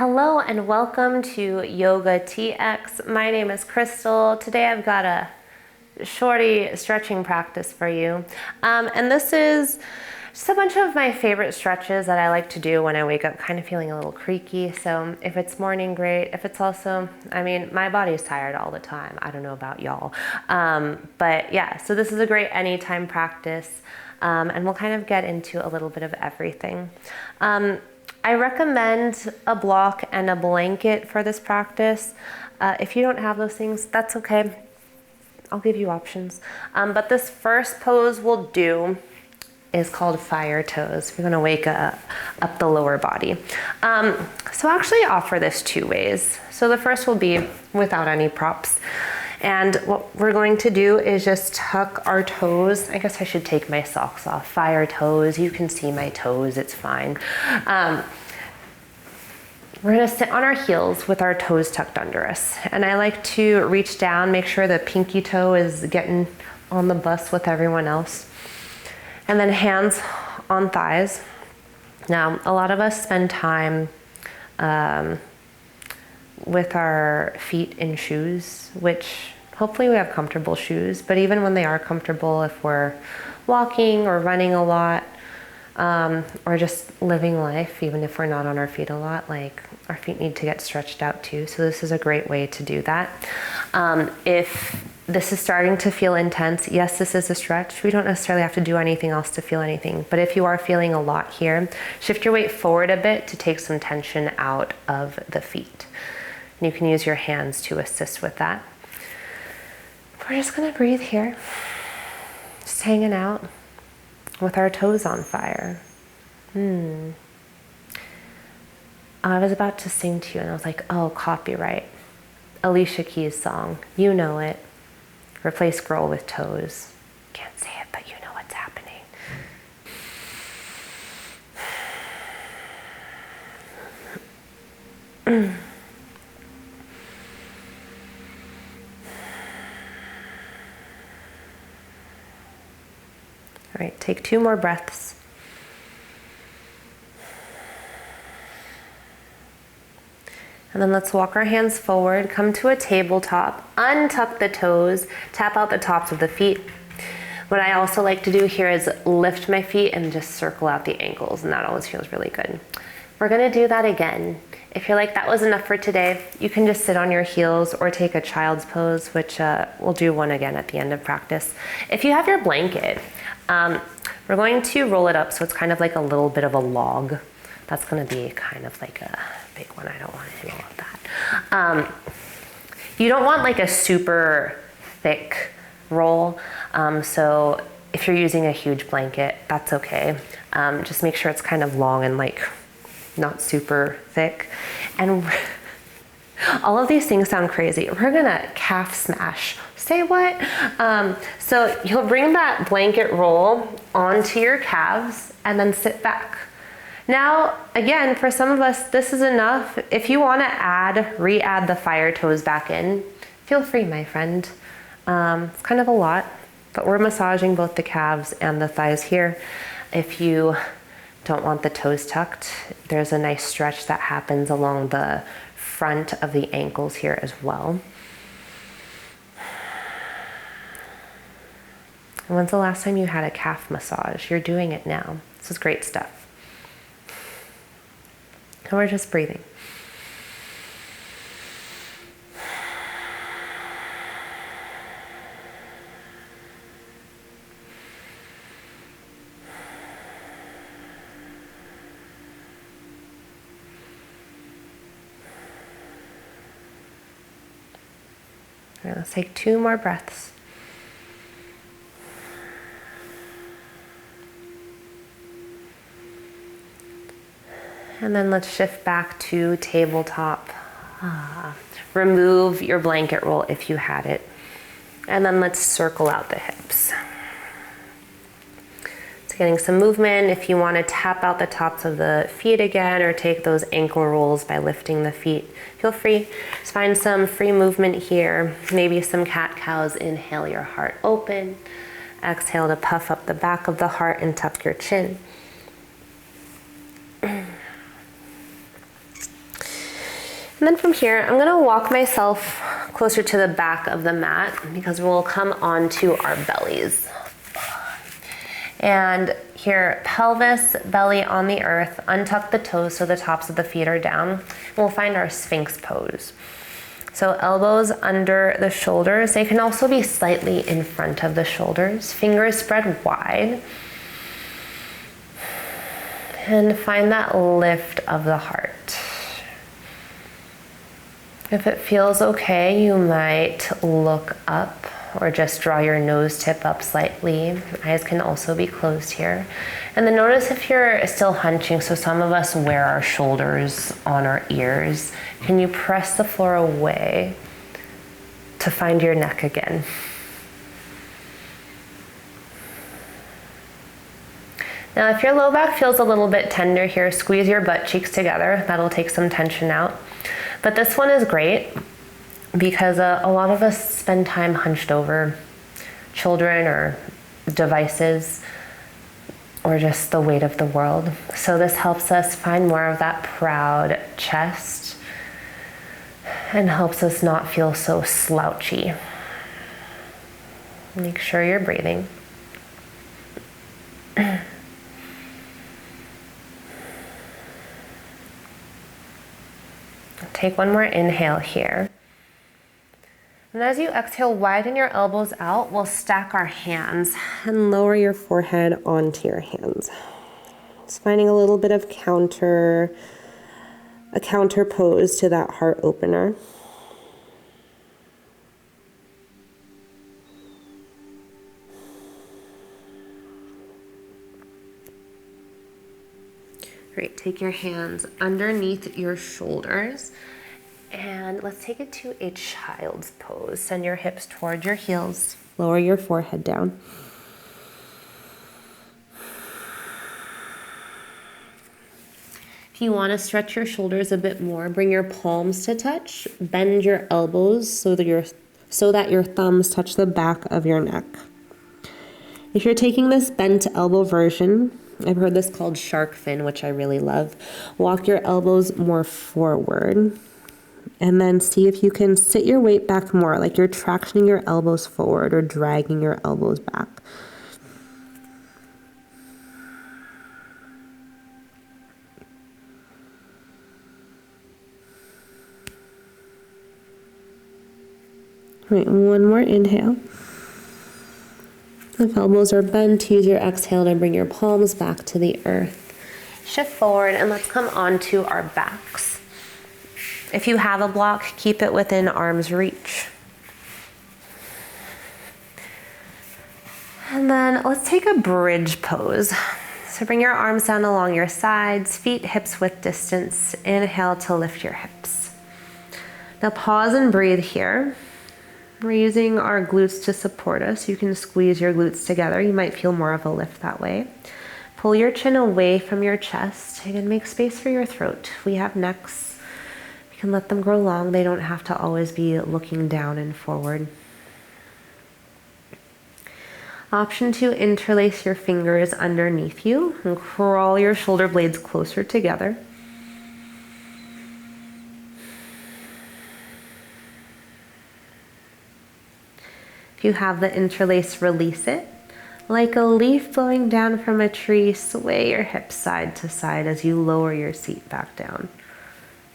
Hello and welcome to Yoga TX. My name is Crystal. Today I've got a shorty stretching practice for you. And this is just a bunch of my favorite stretches that I like to do when I wake up kind of feeling a little creaky. So if it's morning, great. If it's also, my body's tired all the time. I don't know about y'all. But yeah, so this is a great anytime practice. And we'll kind of get into a little bit of everything. I recommend a block and a blanket for this practice. If you don't have those things, that's okay. I'll give you options. But this first pose we'll do is called fire toes. We're gonna wake up the lower body. So I actually offer this two ways. So the first will be without any props. And what we're going to do is just tuck our toes. I guess I should take my socks off. Fire toes, you can see my toes, it's fine. We're gonna sit on our heels with our toes tucked under us. And I like to reach down, make sure the pinky toe is getting on the bus with everyone else. And then hands on thighs. Now, a lot of us spend time with our feet in shoes, which hopefully we have comfortable shoes, but even when they are comfortable, if we're walking or running a lot, or just living life, even if we're not on our feet a lot, like our feet need to get stretched out too. So this is a great way to do that. If this is starting to feel intense, yes, this is a stretch. We don't necessarily have to do anything else to feel anything, but if you are feeling a lot here, shift your weight forward a bit to take some tension out of the feet. You can use your hands to assist with that. We're just gonna breathe here, just hanging out with our toes on fire. I was about to sing to you and I was like, oh, copyright. Alicia Keys' song, you know it. Replace girl with toes. Can't say it, but you know what's happening. All right, take 2 more breaths. And then let's walk our hands forward, come to a tabletop, untuck the toes, tap out the tops of the feet. What I also like to do here is lift my feet and just circle out the ankles, and that always feels really good. We're gonna do that again. If you're like, that was enough for today, you can just sit on your heels or take a child's pose, which we'll do one again at the end of practice. If you have your blanket, we're going to roll it up so it's kind of like a little bit of a log. That's gonna be kind of like a big one. I don't want to do all of that. You don't want like a super thick roll. So if you're using a huge blanket, that's okay. Just make sure it's kind of long and like not super thick. And all of these things sound crazy. We're gonna calf smash. Say what? So you'll bring that blanket roll onto your calves and then sit back. Now, again, for some of us, this is enough. If you want to re-add the fire toes back in, feel free, my friend. It's kind of a lot, but we're massaging both the calves and the thighs here. If you don't want the toes tucked, there's a nice stretch that happens along the front of the ankles here as well. And when's the last time you had a calf massage? You're doing it now. This is great stuff. And we're just breathing. All right, let's take 2 more breaths. And then let's shift back to tabletop. Remove your blanket roll if you had it. And then let's circle out the hips. So getting some movement. If you want to tap out the tops of the feet again or take those ankle rolls by lifting the feet, feel free. Just find some free movement here. Maybe some cat-cows. Inhale your heart open. Exhale to puff up the back of the heart and tuck your chin. And then from here, I'm gonna walk myself closer to the back of the mat because we'll come onto our bellies. And here, pelvis, belly on the earth, untuck the toes so the tops of the feet are down. We'll find our Sphinx pose. So elbows under the shoulders. They can also be slightly in front of the shoulders. Fingers spread wide. And find that lift of the heart. If it feels okay, you might look up or just draw your nose tip up slightly. Eyes can also be closed here. And then notice if you're still hunching, so some of us wear our shoulders on our ears. Can you press the floor away to find your neck again? Now, if your low back feels a little bit tender here, squeeze your butt cheeks together. That'll take some tension out. But this one is great because a lot of us spend time hunched over children or devices or just the weight of the world. So this helps us find more of that proud chest and helps us not feel so slouchy. Make sure you're breathing. Take one more inhale here. And as you exhale, widen your elbows out. We'll stack our hands and lower your forehead onto your hands. Just finding a little bit of a counter pose to that heart opener. Great, take your hands underneath your shoulders and let's take it to a child's pose. Send your hips towards your heels, lower your forehead down. If you want to stretch your shoulders a bit more, bring your palms to touch, bend your elbows so that your thumbs touch the back of your neck. If you're taking this bent elbow version, I've heard this called shark fin, which I really love. Walk your elbows more forward and then see if you can sit your weight back more, like you're tractioning your elbows forward or dragging your elbows back. All right, one more inhale. If elbows are bent, use your exhale to bring your palms back to the earth. Shift forward and let's come onto our backs. If you have a block, keep it within arm's reach. And then let's take a bridge pose. So bring your arms down along your sides, feet hips width distance. Inhale to lift your hips. Now pause and breathe here. We're using our glutes to support us. You can squeeze your glutes together. You might feel more of a lift that way. Pull your chin away from your chest and make space for your throat. We have necks. You can let them grow long. They don't have to always be looking down and forward. Option 2, interlace your fingers underneath you and crawl your shoulder blades closer together. If you have the interlace, release it. Like a leaf blowing down from a tree, sway your hips side to side as you lower your seat back down.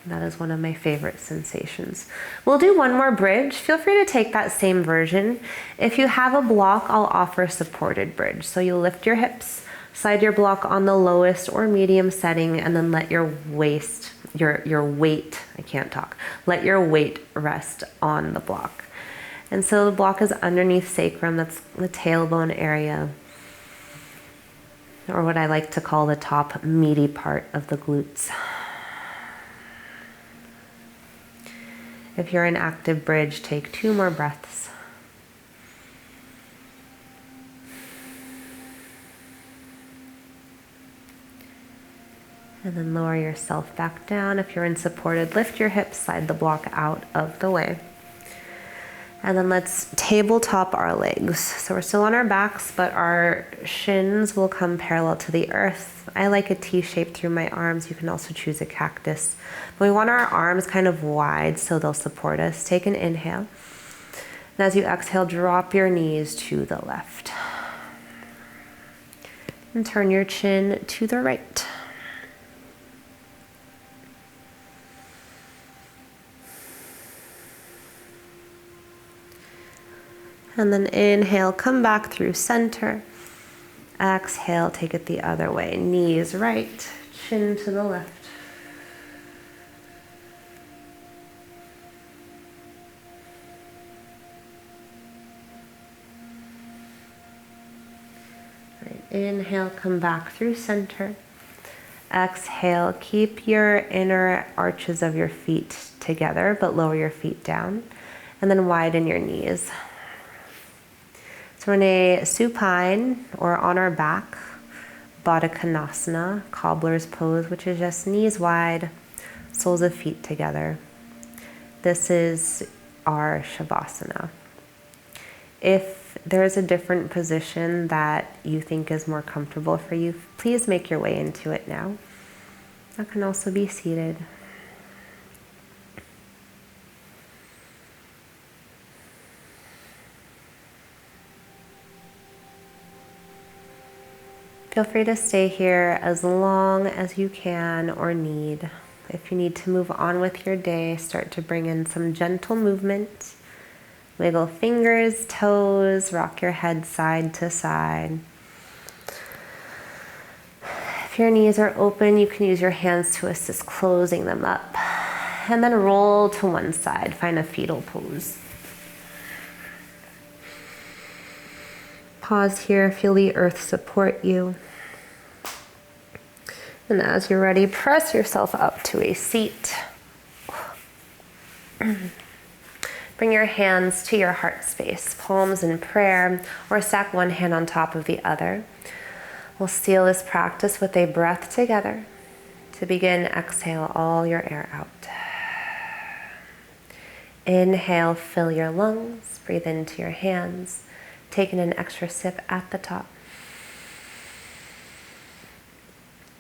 That is one of my favorite sensations. We'll do one more bridge. Feel free to take that same version. If you have a block, I'll offer supported bridge. So you lift your hips, slide your block on the lowest or medium setting, and then let your weight, let your weight rest on the block. And so the block is underneath sacrum, that's the tailbone area, or what I like to call the top meaty part of the glutes. If you're in active bridge, take 2 more breaths. And then lower yourself back down. If you're in supported, lift your hips, slide the block out of the way. And then let's tabletop our legs. So we're still on our backs, but our shins will come parallel to the earth. I like a T shape through my arms. You can also choose a cactus. But we want our arms kind of wide so they'll support us. Take an inhale. And as you exhale, drop your knees to the left. And turn your chin to the right. And then inhale, come back through center. Exhale, take it the other way. Knees right, chin to the left. Right. Inhale, come back through center. Exhale, keep your inner arches of your feet together, but lower your feet down. And then widen your knees. So we're in a supine, or on our back, Baddha Konasana, cobbler's pose, which is just knees wide, soles of feet together. This is our Shavasana. If there's a different position that you think is more comfortable for you, please make your way into it now. That can also be seated. Feel free to stay here as long as you can or need. If you need to move on with your day, start to bring in some gentle movement. Wiggle fingers, toes, rock your head side to side. If your knees are open, you can use your hands to assist closing them up. And then roll to one side, find a fetal pose. Pause here, feel the earth support you. And as you're ready, press yourself up to a seat. Bring your hands to your heart space, palms in prayer, or stack one hand on top of the other. We'll seal this practice with a breath together. To begin, exhale all your air out. Inhale, fill your lungs, breathe into your hands, taking an extra sip at the top.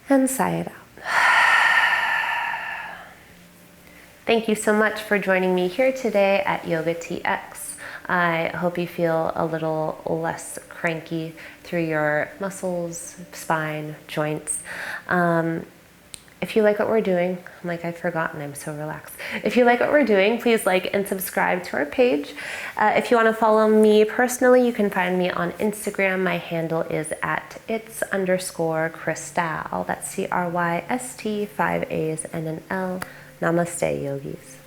And sigh it out. Thank you so much for joining me here today at Yoga TX. I hope you feel a little less cranky through your muscles, spine, joints. If you like what we're doing, I've forgotten, I'm so relaxed. If you like what we're doing, please like and subscribe to our page. If you want to follow me personally, you can find me on Instagram. My handle is at its_Crystal. That's CRYST, 5 A's and an L. Namaste, yogis.